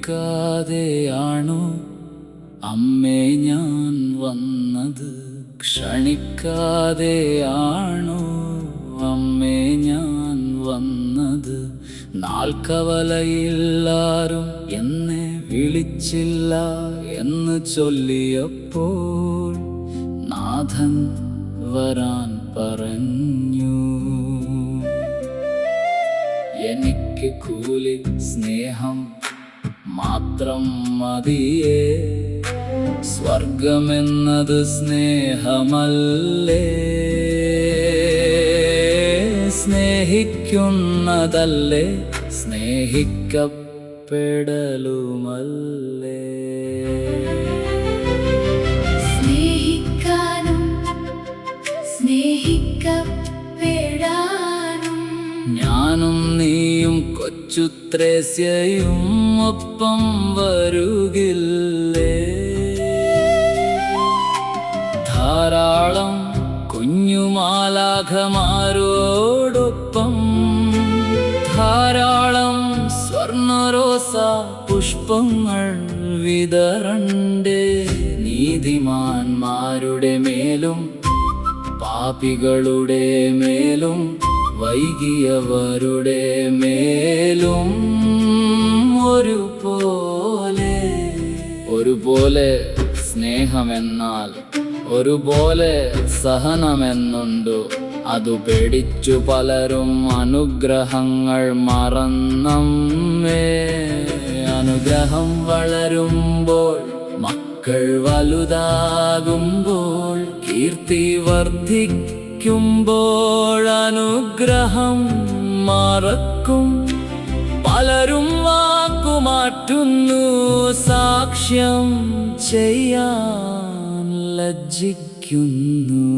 ക്ഷണിക്കാതെയാണു അമ്മേ ഞാൻ വന്നത്. ക്ഷണിക്കാതെയാണു അമ്മേ ഞാൻ വന്നത്. നാൽക്കവലയില്ലാരും എന്നെ വിളിച്ചില്ല എന്ന് ചൊല്ലിയപ്പോൾ നാഥൻ വരാൻ പറഞ്ഞു. എനിക്ക് കൂലി സ്നേഹം മാത്രം മതിയേ, സ്വർഗമെന്നത് സ്നേഹമല്ലേ. സ്നേഹിക്കുന്നതല്ലേ സ്നേഹിക്കപ്പെടലുമല്ലേ. സ്നേഹിക്കാനും സ്നേഹിക്കപ്പെടാനും ഞാനും നീയും കൊച്ചു ത്രേസ്യയും ഒപ്പം വരുകില്ലേ. ധാരാളം കുഞ്ഞുമാലാഖമാരോടൊപ്പം ധാരാളം സ്വർണ്ണറോസ പുഷ്പങ്ങൾ വിതറണ്ടേ. നീതിമാന്മാരുടെ മേലും പാപികളുടെ മേലും വൈകിയവരുടെ മേലും ഒരുപോലെ സ്നേഹമെന്നാൽ ഒരുപോലെ സഹനമെന്നുണ്ടു. അതു പേടിച്ചു പലരും അനുഗ്രഹങ്ങൾ മറന്നമ്മേ. അനുഗ്രഹം വളരുമ്പോൾ, മക്കൾ വലുതാകുമ്പോൾ, കീർത്തി വർദ്ധിക്കുമ്പോൾ അനുഗ്രഹം മറക്കും. പലരും വാക്കുമാറ്റുന്നു, സാക്ഷ്യം ചെയ്യാൻ ലജ്ജിക്കുന്നു.